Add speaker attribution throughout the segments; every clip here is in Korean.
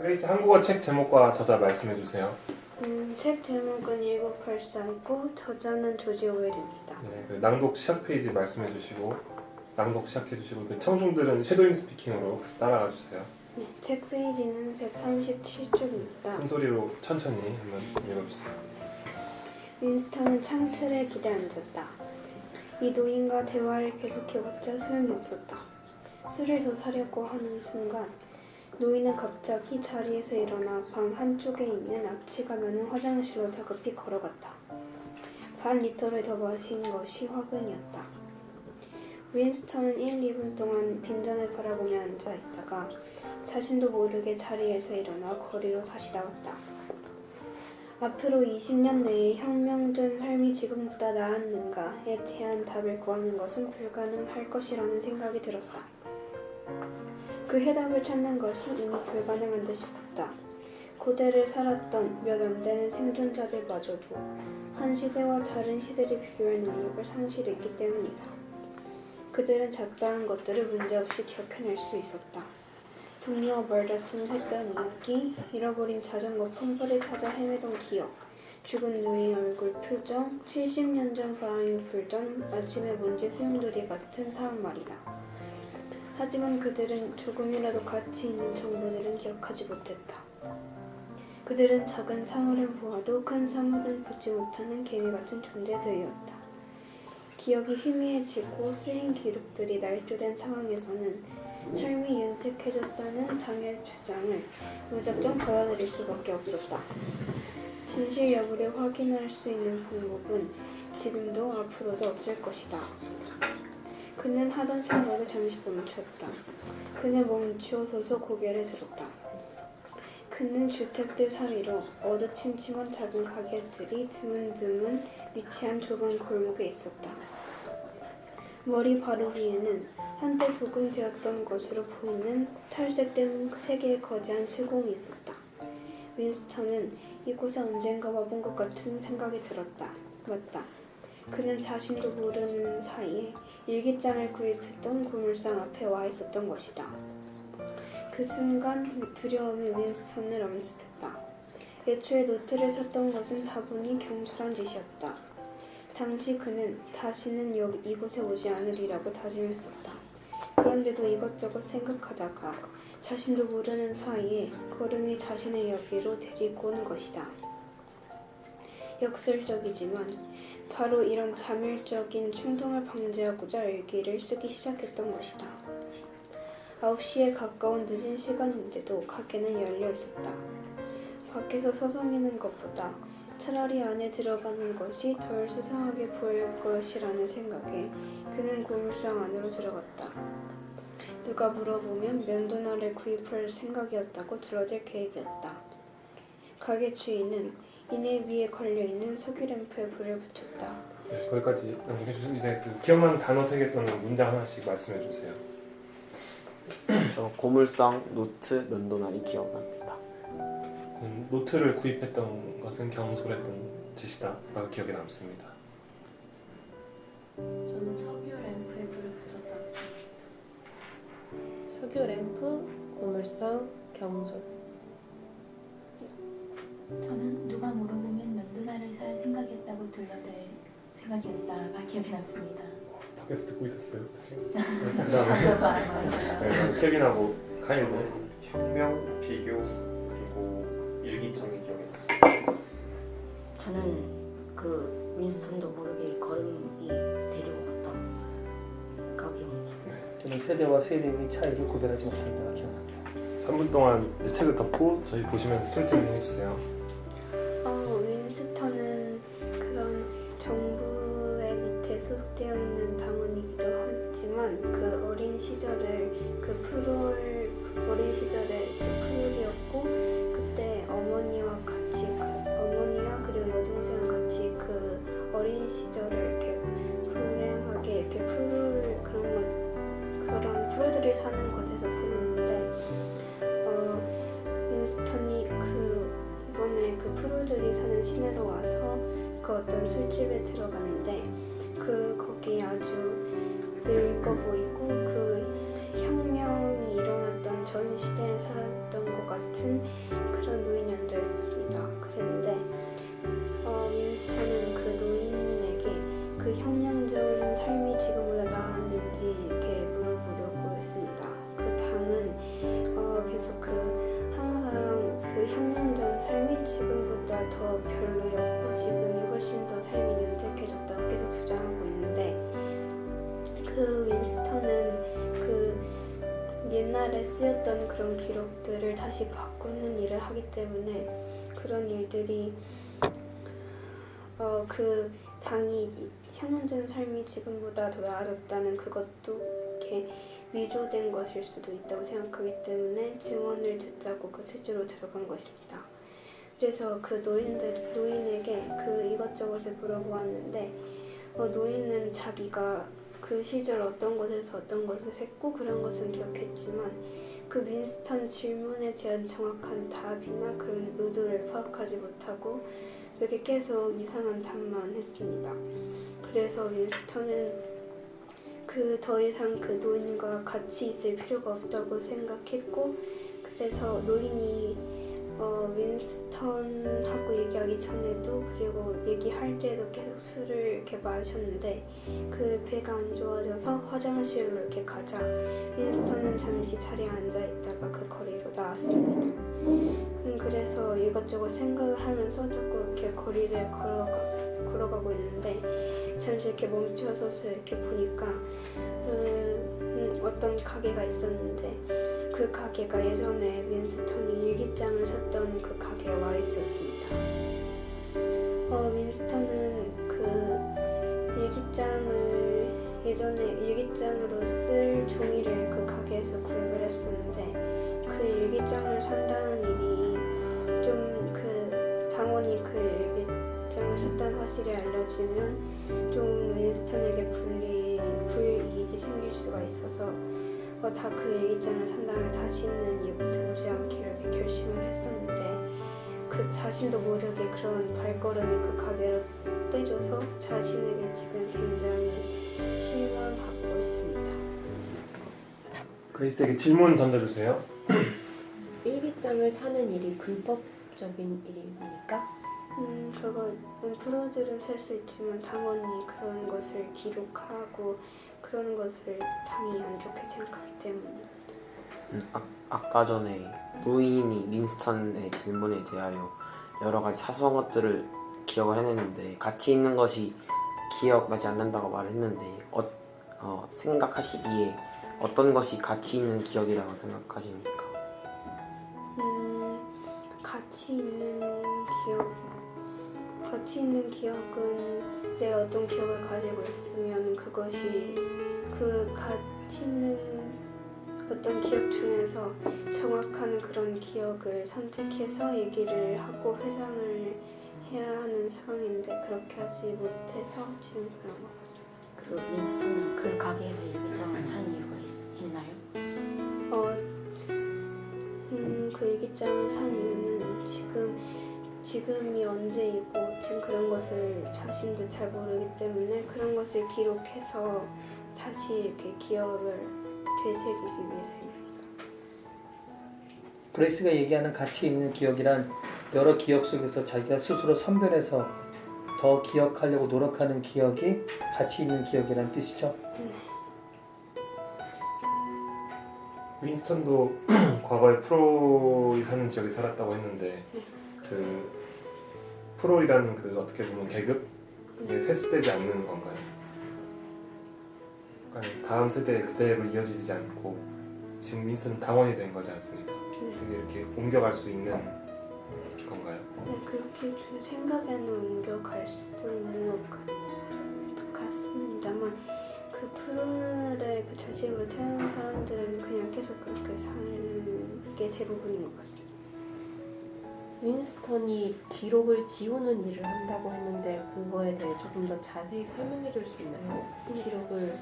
Speaker 1: 그레이스, 한국어 책 제목과 저자 말씀해 주세요.
Speaker 2: 책 제목은 1984이고 저자는 조지 오웰입니다.
Speaker 1: 네, 그 낭독 시작 페이지 말씀해 주시고 낭독 시작해 주시고 그 청중들은 섀도잉 스피킹으로 같이 따라가 주세요.
Speaker 2: 네, 책 페이지는 137쪽입니다.
Speaker 1: 큰 소리로 천천히 한번 읽어주세요.
Speaker 2: 윈스턴은 창틀에 기대 앉았다. 이 노인과 대화를 계속해봤자 소용이 없었다. 술을 더 사려고 하는 순간 노인은 갑자기 자리에서 일어나 방 한쪽에 있는 악취가 나는 화장실로 다급히 걸어갔다. 반 리터를 더 마신 것이 화근이었다. 윈스턴은 1, 2분 동안 빈잔을 바라보며 앉아있다가 자신도 모르게 자리에서 일어나 거리로 다시 나왔다. 앞으로 20년 내에 혁명전 삶이 지금보다 나았는가에 대한 답을 구하는 것은 불가능할 것이라는 생각이 들었다. 그 해답을 찾는 것이 이미 불가능한 듯 싶었다. 고대를 살았던 몇 안 되는 생존자들마저도 한 시대와 다른 시대를 비교할 능력을 상실했기 때문이다. 그들은 잡다한 것들을 문제없이 기억해낼 수 있었다. 동료와 말다툼을 했던 이야기, 잃어버린 자전거 펌프를 찾아 헤매던 기억, 죽은 누이의 얼굴 표정, 70년 전 바람이 불던 아침의 먼지 소용돌이 같은 사람 말이다. 하지만 그들은 조금이라도 가치 있는 정보들은 기억하지 못했다. 그들은 작은 사물은 보아도 큰 사물은 보지 못하는 개미 같은 존재들이었다. 기억이 희미해지고 쓰인 기록들이 날조된 상황에서는 삶이 윤택해졌다는 당의 주장을 무작정 받아들일 수밖에 없었다. 진실 여부를 확인할 수 있는 방법은 지금도 앞으로도 없을 것이다. 그는 하던 생각을 잠시 멈췄다. 그는 멈추어서서 고개를 들었다. 그는 주택들 사이로 어두침침한 작은 가게들이 드문드문 위치한 좁은 골목에 있었다. 머리 바로 위에는 한때 도금되었던 것으로 보이는 탈색된 세 개의 거대한 수공이 있었다. 윈스턴은 이곳에 언젠가 와본 것 같은 생각이 들었다. 맞다. 그는 자신도 모르는 사이에 일기장을 구입했던 고물상 앞에 와 있었던 것이다. 그 순간 두려움이 윈스턴을 엄습했다. 애초에 노트를 샀던 것은 다분히 경솔한 짓이었다. 당시 그는 다시는 이곳에 오지 않으리라고 다짐했었다. 그런데도 이것저것 생각하다가 자신도 모르는 사이에 걸음이 자신의 여기로 데리고 온 것이다. 역설적이지만 바로 이런 자멸적인 충동을 방지하고자 일기를 쓰기 시작했던 것이다. 9시에 가까운 늦은 시간인데도 가게는 열려 있었다. 밖에서 서성이는 것보다 차라리 안에 들어가는 것이 덜 수상하게 보일 것이라는 생각에 그는 고물상 안으로 들어갔다. 누가 물어보면 면도날을 구입할 생각이었다고 들어댈 계획이었다. 가게 주인은 이내 위에 걸려있는 석유 램프에 불을 붙였다.
Speaker 1: 네, 거기까지 해주시면 이제 그 기억나는 단어 3개 또는 문장 하나씩 말씀해 주세요.
Speaker 3: 저 고물상, 노트, 면도날이 기억납니다.
Speaker 1: 노트를 구입했던 것은 경솔했던 짓이다가 기억에 남습니다.
Speaker 4: 저는 석유 램프에 불을 붙였다.
Speaker 5: 석유 램프, 고물상, 경솔.
Speaker 4: 저는 누가 물어보면 면도날을 살 생각이었다고 들려댈 생각이었다가 기억에 남습니다.
Speaker 1: 밖에서 듣고 있었어요. 그다음에 케빈하고 카일은
Speaker 3: 혁명, 비교, 그리고 일기장이 기억에 납니다.
Speaker 6: 저는 그 윈스턴도 모르게 걸음이 데리고 갔다. 기억납니다.
Speaker 7: 저는 세대와 세대의 차이를 구별하지 못한다가 기억납니다.
Speaker 1: 3분 동안 이 책을 덮고 저희 보시면서 스토리텔링 해주세요.
Speaker 2: 윈스턴은 그런 정부의 밑에 소속되어 있는 당원이기도 하지만 그 어린 시절에 푸르였고 그때 어머니와 그리고 여동생과 같이 그 어린 시절을 이렇게 불행하게 이렇게 그런 푸르들이 사는 곳에서 보냈는데 윈스턴이 이번에 그 푸르들이 사는 시내로 와서 그 어떤 술집에 들어갔는데 거기 아주 늙어 보이고 그 혁명이 일어났던 전 시대에 살았던 것 같은 그런 노인이 앉아있습니다. 그런데 윈스턴은 그 노인에게 그 혁명적인 삶이 지금보다 나았는지 이렇게 물어보려고 했습니다. 그 당은 계속 항상 그 혁명적 삶이 지금보다 더 별로였고 지금이 훨씬 더 삶이 윤택해졌다고 계속 주장하고 있는데 그 윈스턴은 그 옛날에 쓰였던 그런 기록들을 다시 바꾸는 일을 하기 때문에 그런 일들이 그 당이 혁명적인 삶이 지금보다 더 나아졌다는 그것도 이렇게 위조된 것일 수도 있다고 생각하기 때문에 증언을 듣자고 그 실제로 들어간 것입니다. 그래서 그 노인에게 그 이것저것을 물어보았는데 노인은 자기가 그 시절 어떤 곳에서 어떤 것을 했고 그런 것은 기억했지만 그 윈스턴 질문에 대한 정확한 답이나 그런 의도를 파악하지 못하고 이렇게 계속 이상한 답만 했습니다. 그래서 윈스턴은 더 이상 그 노인과 같이 있을 필요가 없다고 생각했고 그래서 노인이 윈스턴하고 얘기하기 전에도 그리고 얘기할 때도 계속 술을 이렇게 마셨는데 그 배가 안 좋아져서 화장실로 이렇게 가자 윈스턴은 잠시 자리에 앉아 있다가 그 거리로 나왔습니다. 그래서 이것저것 생각을 하면서 자꾸 이렇게 거리를 걸어가고 있는데 잠시 이렇게 멈춰서서 이렇게 보니까 어떤 가게가 있었는데 그 가게가 예전에 윈스턴이 일기장을 샀던 그 가게에 와 있었습니다. 윈스턴은 그 일기장을 예전에 일기장으로 쓸 종이를 그 가게에서 구입을 했었는데 그 일기장을 산다는 일이 좀 그 당원이 그 일기장을 샀다는 사실이 알려지면 좀 윈스턴에게 불이익이 생길 수가 있어서 다 그 일기장을 산 다음에 다시는 이곳에 오지 않기로 이렇게 결심을 했었는데 그 자신도 모르게 그런 발걸음이 그 가게로 떼줘서 자신에게 지금 굉장히 실망하고 있습니다.
Speaker 1: 그레이스에게 질문 던져주세요.
Speaker 5: 일기장을 사는 일이 불법적인 일입니까?
Speaker 2: 그건 프로들은 살 수 있지만 당원이 그런 것을 기록하고 그런 것을 당이 안 좋게 생각하기 때문에
Speaker 3: 아까 전에 노인이 윈스턴의 질문에 대하여 여러 가지 사소한 것들을 기억을 해냈는데 가치 있는 것이 기억나지 않는다고 말했는데 생각하시기에 어떤 것이 가치 있는 기억이라고 생각하십니까?
Speaker 2: 가치 있는 기억은 내가 어떤 기억을 가지고 있으면 그것이 그 가치 있는 어떤 기억 중에서 정확한 그런 기억을 선택해서 얘기를 하고 회상을 해야 하는 상황인데 그렇게 하지 못해서 지금 그런 것 같습니다.
Speaker 6: 그 윈스턴은 그 가게에서 일기장을 산 이유가 있나요?
Speaker 2: 그 일기장을 산 이유는 지금이 언제이고 지금 그런 것을 자신도 잘 모르기 때문에 그런 것을 기록해서 다시 이렇게 기억을 되새기기 위해서입니다.
Speaker 7: 그레이스가 얘기하는 가치 있는 기억이란 여러 기억 속에서 자기가 스스로 선별해서 더 기억하려고 노력하는 기억이 가치 있는 기억이란 뜻이죠.
Speaker 1: 윈스턴도 과거에 프롤이 사는 지역에 살았다고 했는데 그 프롤이라는 그 어떻게 보면 계급 그게 세습되지 않는 건가요? 그러니까 다음 세대에 그대로 이어지지 않고 지금 윈스턴은 당원이 된 거지 않습니까? 되게 이렇게 옮겨갈 수 있는 건가요?
Speaker 2: 네, 그렇게 제 생각에는 옮겨갈 수도 있는 것 같습니다만 그 프롤의 그 자식으로 태어난 사람들은 그냥 계속 그렇게 사는 게 대부분인 것 같습니다.
Speaker 5: 윈스턴이 기록을 지우는 일을 한다고 했는데 그거에 대해 조금 더 자세히 설명해 줄 수 있나요? 기록을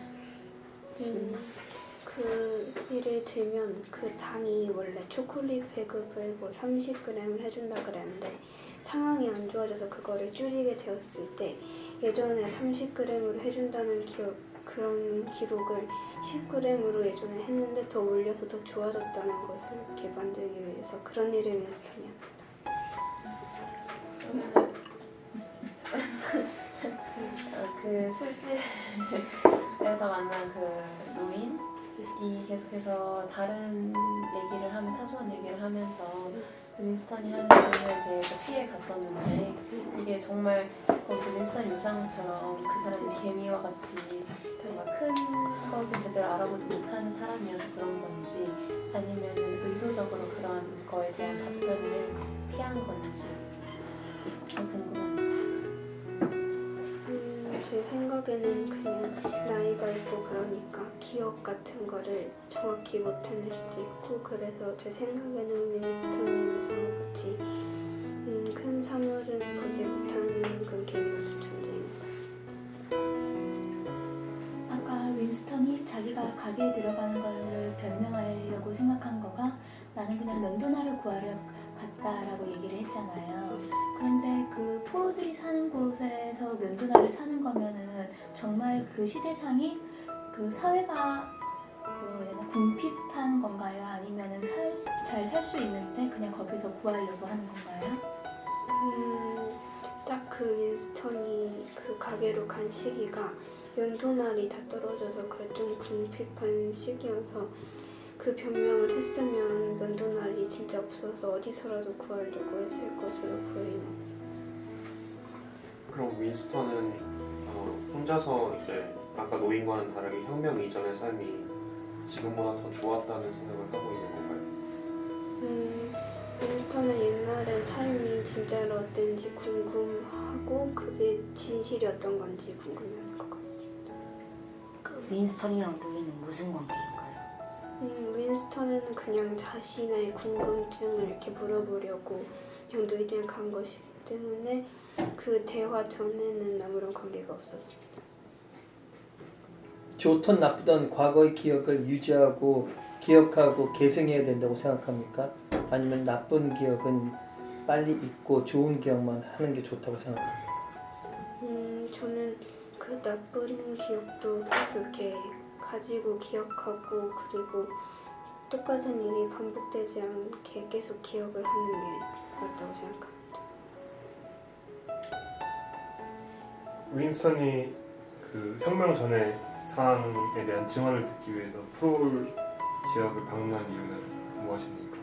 Speaker 2: 그 예를 들면 그 당이 원래 초콜릿 배급을 뭐 30g을 해준다 그랬는데 상황이 안 좋아져서 그거를 줄이게 되었을 때 예전에 30g으로 해준다는 그런 기록을 10g으로 예전에 했는데 더 올려서 더 좋아졌다는 것을 이렇게 만들기 위해서 그런 일을 윈스턴이 합니다.
Speaker 4: 그 술집에서 만난 그 노인이 계속해서 다른 얘기를 하면 사소한 얘기를 하면서 그 윈스턴이 하는 질문에 대해서 피해 갔었는데 그게 정말 거기 윈스턴 요상처럼 그 사람이 개미와 같이 뭔가 큰 것을 제대로 알아보지 못하는 사람이어서 그런 건지 아니면 의도적으로 그런 거에 대한 답변을 피한 건지 궁금합니다.
Speaker 2: 제 생각에는 그냥 나이가 있고 그러니까 기억 같은 거를 정확히 못 해낼 수도 있고 그래서 제 생각에는 윈스턴이 요상같이 큰 사물은 보지 못하는 그런 개미 같은 존재인 것 같습니다.
Speaker 4: 아까 윈스턴이 자기가 가게에 들어가는 거를 변명하려고 생각한 거가 나는 그냥 면도날을 구하려 갔다라고 얘기를 했잖아요. 그런데 그 포로들이 사는 곳에서 면도날을 사는 거면은 정말 그 시대상이 그 사회가 뭐라고 해야 되나 궁핍한 건가요? 아니면은 잘 살 수 있는데 그냥 거기서 구하려고 하는 건가요?
Speaker 2: 딱 그 윈스턴이 그 가게로 간 시기가 면도날이 다 떨어져서 그래 좀 궁핍한 시기여서 그 변명을 했으면 면도날이 진짜 없어서 어디서라도 구하려고 했을 것으로 보입니다.
Speaker 8: 그럼 윈스턴은 혼자서 이제 아까 노인과는 다르게 혁명 이전의 삶이 지금보다 더 좋았다는 생각을 하고 있는 건가요?
Speaker 2: 윈스턴은 옛날에 삶이 진짜로 어땠는지 궁금하고 그게 진실이었던 건지 궁금해하는 것 같습니다.
Speaker 6: 그 윈스턴이랑 노인은 무슨 관계인가요?
Speaker 2: 윈스턴은 그냥 자신의 궁금증을 이렇게 물어보려고 그냥 노인이랑 간 것이기 때문에 그 대화 전에는 아무런 관계가 없었습니다.
Speaker 7: 좋던 나쁘던 과거의 기억을 유지하고 기억하고 계승해야 된다고 생각합니까? 아니면 나쁜 기억은 빨리 잊고 좋은 기억만 하는 게 좋다고 생각합니까?
Speaker 2: 저는 그 나쁜 기억도 계속 이렇게 가지고 기억하고 그리고 똑같은 일이 반복되지 않게 계속 기억을 하는 게 맞다고 생각합니다.
Speaker 1: 윈스턴이 그 혁명 전의 상황에 대한 증언을 듣기 위해서 프롤 지역을 방문한 이유는 무엇입니까?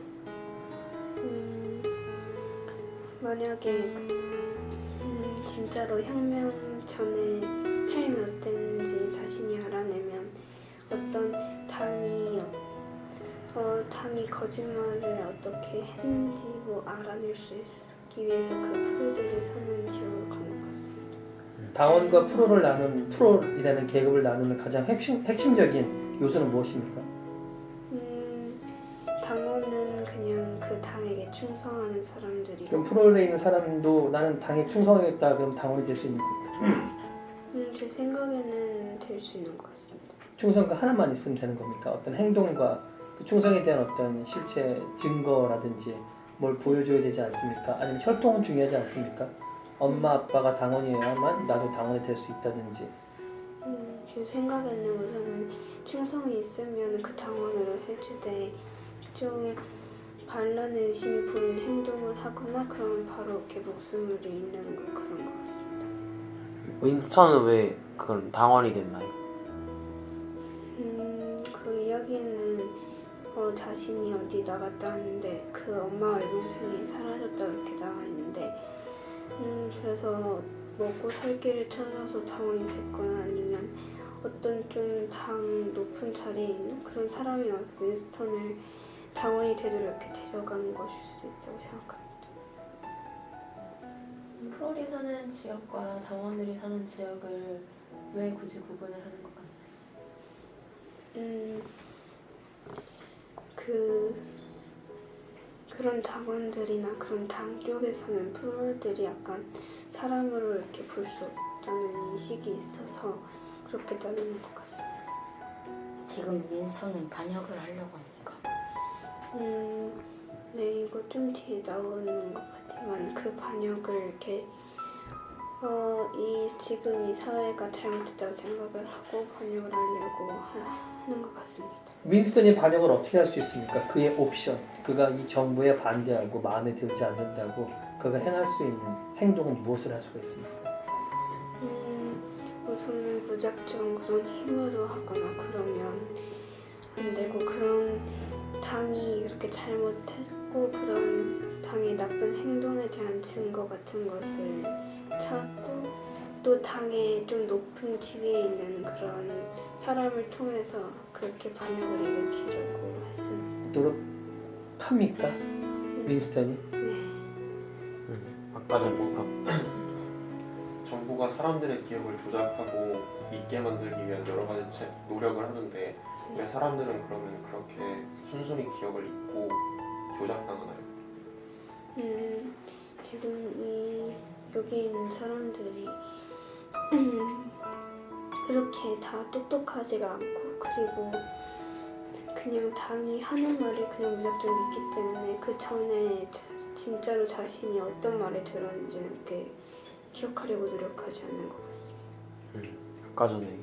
Speaker 2: 만약에 진짜로 혁명 전에 삶이 어땠는지 자신이 알아내면 어떤 당이 거짓말을 어떻게 했는지 알아낼 수 있기 위해서 그 프로들이 사는 지역으로 간 것 같습니다.
Speaker 7: 당원과 프로이라는 계급을 나누는 가장 핵심적인 요소는 무엇입니까?
Speaker 2: 당원은 그냥 그 당에게 충성하는 사람들이고
Speaker 7: 그럼 프로에 있는 사람도 나는 당에 충성하겠다 그럼 당원이 될 수 있는 겁니까?
Speaker 2: 제 생각에는 될 수 있는 것 같습니다.
Speaker 7: 충성가 하나만 있으면 되는 겁니까? 어떤 행동과 그 충성에 대한 어떤 실체 증거라든지 뭘 보여줘야 되지 않습니까? 아니면 혈통은 중요하지 않습니까? 엄마 아빠가 당원이어야만 나도 당원이 될 수 있다든지.
Speaker 2: 제 생각에는 우선은 충성이 있으면 그 당원으로 해주되 좀 반란의 의심이 보이는 행동을 하거나 그러면 바로 이렇게 목숨을 잃는 거 그런 것 같습니다.
Speaker 3: 윈스턴은 왜 그런 당원이 됐나요?
Speaker 2: 그 이야기는 자신이 어디 나갔다 하는데 그 엄마와 여동생이 사라졌다 이렇게 나와 있는데 그래서 먹고 살 길을 찾아서 당원이 됐거나 아니면 어떤 좀 당 높은 자리에 있는 그런 사람이 와서 윈스턴을 당원이 되도록 이렇게 데려가는 것일 수도 있다고 생각합니다.
Speaker 4: 프롤이 사는 지역과 당원들이 사는 지역을 왜 굳이 구분을 하는 것 같나요?
Speaker 2: 그런 당원들이나 그런 당 쪽에서는 프롤들이 약간 사람으로 이렇게 볼 수 없다는 인식이 있어서 그렇게 나누는 것 같습니다.
Speaker 6: 지금 윈스턴은 반역을 하려고 합니까?
Speaker 2: 네, 이거 좀 뒤에 나오는 것 같지만 그 반역을 이렇게 지금 이 사회가 잘못됐다고 생각을 하고 번역을 하려고 하는 것 같습니다.
Speaker 7: 윈스턴이 반역을 어떻게 할 수 있습니까? 그의 옵션, 그가 이 정부에 반대하고 마음에 들지 않는다고 그가 행할 수 있는 행동은 무엇을 할 수가 있습니까?
Speaker 2: 우선은 무작정 그런 힘으로 하거나 그러면 안 되고, 그런 당이 그렇게 잘못했고 그런 당의 나쁜 행동에 대한 증거 같은 것을 찾고, 또 당의 좀 높은 지위에 있는 그런 사람을 통해서 그렇게 반역을 일으키려고 했습니다.
Speaker 7: 노력합니까? 윈스턴이?
Speaker 2: 네.
Speaker 3: 아까 전에
Speaker 8: 정부가 사람들의 기억을 조작하고 믿게 만들기 위한 여러 가지 노력을 하는데 왜 사람들은 그러면 그렇게 순순히 기억을 잊고 조작당하나요?
Speaker 2: 지금 여기 있는 사람들이 그렇게 다 똑똑하지가 않고, 그리고 그냥 당이 하는 말을 그냥 무작정 믿기 때문에 그 전에 진짜로 자신이 어떤 말을 들었는지는 이렇게 기억하려고 노력하지 않는 것 같습니다.
Speaker 3: 아까 전에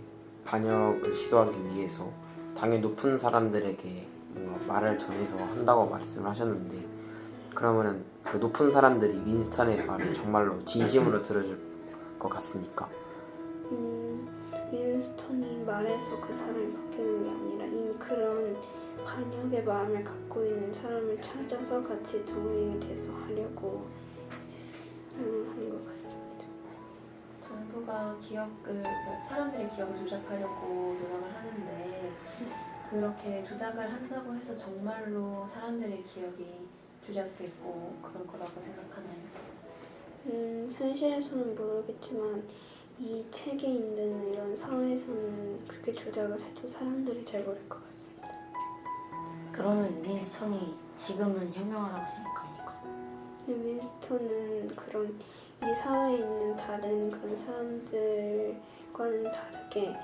Speaker 3: 반역을 시도하기 위해서 당의 높은 사람들에게 뭔가 말을 전해서 한다고 말씀을 하셨는데, 그러면은 그 높은 사람들이 윈스턴의 말을 정말로 진심으로 들어줄 것 같습니까?
Speaker 2: 윈스턴이 말해서 그 사람이 바뀌는 게 아니라 이미 그런 반역의 마음을 갖고 있는 사람을 찾아서 같이 동행이 돼서 하려고 한 것 같습니다.
Speaker 4: 정부가 사람들의 기억을 조작하려고 노력을 하는데, 그렇게 조작을 한다고 해서 정말로 사람들의 기억이 조작되고 그럴 거라고 생각하나요?
Speaker 2: 현실에서는 모르겠지만 이 책에 있는 이런 사회에서는 그렇게 조작을 해도 사람들이 잘 모를 것 같습니다.
Speaker 6: 그러면 윈스턴이 지금은 현명하다고 생각합니까?
Speaker 2: 근데 윈스턴은 그런 이 사회에 있는 다른 그런 사람들과는 다르게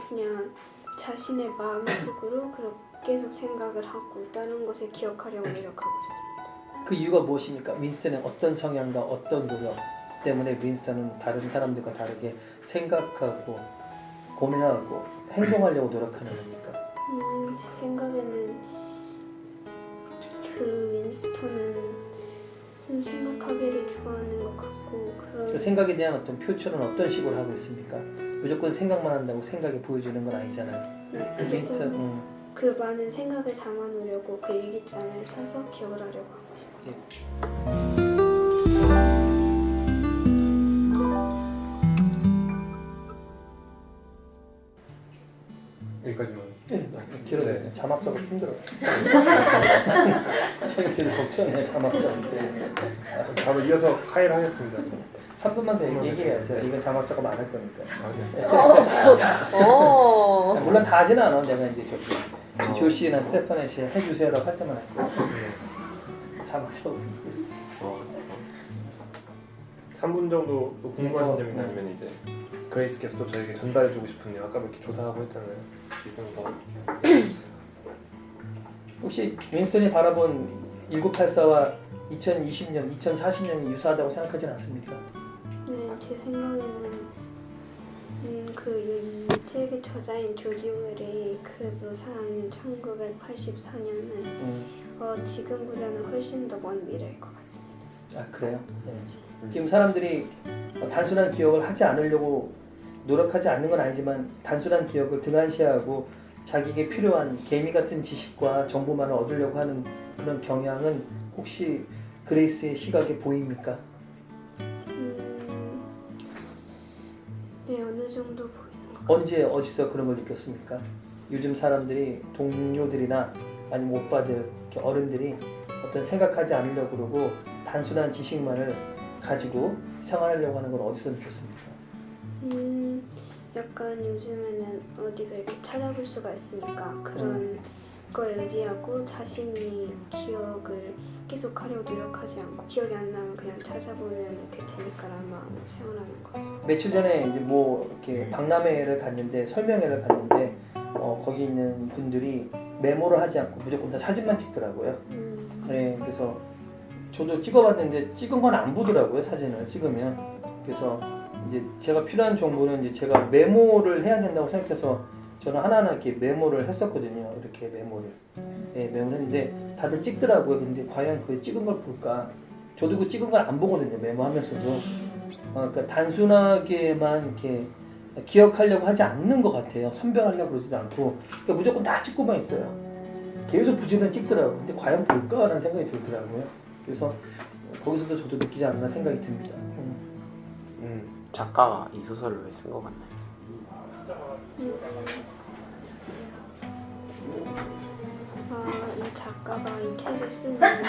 Speaker 2: 그냥 자신의 마음속으로 그렇게 계속 생각을 하고 다른 것을 기억하려고 노력하고 있습니다.
Speaker 7: 그 이유가 무엇입니까? 윈스턴의 어떤 성향과 어떤 노력 때문에 윈스턴은 다른 사람들과 다르게 생각하고 고민하고 행동하려고 노력하는 겁니까?
Speaker 2: 제 생각에는 그 윈스턴은 좀 생각하기를 좋아하는 것 같고,
Speaker 7: 그
Speaker 2: 그런
Speaker 7: 생각에 대한 어떤 표출은 어떤 식으로 하고 있습니까? 무조건 생각만 한다고 생각이 보여주는 건 아니잖아요.
Speaker 2: 그래서
Speaker 7: 윈스턴,
Speaker 2: 그 많은 생각을 담아놓으려고 그 일기장을 사서 기억을 하려고 하고 싶어요.
Speaker 1: 여기까지만.
Speaker 7: 네, 길어요.
Speaker 1: 네.
Speaker 7: 자막 작업 힘들어요. 저희 되게 걱정해요, 자막 작업 때.
Speaker 1: 바로 이어서 카이를 하겠습니다.
Speaker 7: 3분만 더 얘기해야죠. 이건 자막 작업 안 할 거니까. 물론 다 하지는 않아. 내가 이제 저기 조씨나 스테파네 씨 해주세요라고 할 때만 할 거야. 자막 작업.
Speaker 1: 3분 정도 또 궁금하신 점 있나, 아니면 이제 그레이스께서 또 저에게 전달해주고 싶은 내용, 아까 이렇게 조사하고 했잖아요. 있으면 더 해주세요.
Speaker 7: 혹시 윈스턴이 바라본 1984와 2020년, 2040년이 유사하다고 생각하지는 않습니까?
Speaker 2: 네, 제 생각에는 이 책의 저자인 조지 웰이 그 묘사한 1984년은 지금보다는 훨씬 더 먼 미래일 것 같습니다.
Speaker 7: 아, 그래요? 지금 사람들이 단순한 기억을 하지 않으려고 노력하지 않는 건 아니지만 단순한 기억을 등한시하고 자기에게 필요한 개미 같은 지식과 정보만을 얻으려고 하는 그런 경향은 혹시 그레이스의 시각에 보입니까?
Speaker 2: 네, 어느 정도 보이는 것 같아요.
Speaker 7: 언제 어디서 그런 걸 느꼈습니까? 요즘 사람들이 동료들이나 아니면 오빠들, 이렇게 어른들이 어떤 생각하지 않으려고 그러고 단순한 지식만을 가지고 생활하려고 하는 걸 어디서 느꼈습니까?
Speaker 2: 약간 요즘에는 어디서 이렇게 찾아볼 수가 있으니까 그런 거에 의지하고 자신이 기억을 계속 하려고 노력하지 않고 기억이 안 나면 그냥 찾아보면 이렇게 되니까라는 마음으로 생활하는 거죠.
Speaker 7: 며칠 전에 이제 뭐 이렇게 박람회를 갔는데 설명회를 갔는데 거기 있는 분들이 메모를 하지 않고 무조건 다 사진만 찍더라고요. 네, 그래서 저도 찍어봤는데 찍은 건 안 보더라고요. 사진을 찍으면 그래서 이제 제가 필요한 정보는 이제 제가 메모를 해야 된다고 생각해서 저는 하나하나 이렇게 메모를 했었거든요. 이렇게 메모를. 네, 메모를 했는데 다들 찍더라고요. 근데 과연 그 찍은 걸 볼까? 저도 그 찍은 걸 안 보거든요. 메모하면서도. 그러니까 단순하게만 이렇게 기억하려고 하지 않는 것 같아요. 선별하려고 그러지도 않고. 그러니까 무조건 다 찍고만 있어요. 계속 부지런히 찍더라고요. 근데 과연 볼까라는 생각이 들더라고요. 그래서 거기서도 저도 느끼지 않나 생각이 듭니다.
Speaker 3: 작가가 이 소설을 왜 쓴 것 같나요?
Speaker 2: 이 작가가 이 책을 쓴 이유는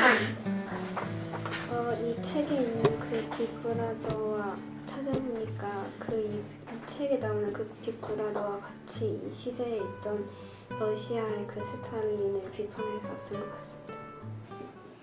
Speaker 2: 이 책에 있는 그 빅브라더와 찾아보니까 이 책에 나오는 그 빅브라더와 같이 이 시대에 있던 러시아의 그 스탈린을 비판해서 쓴 것 같습니다.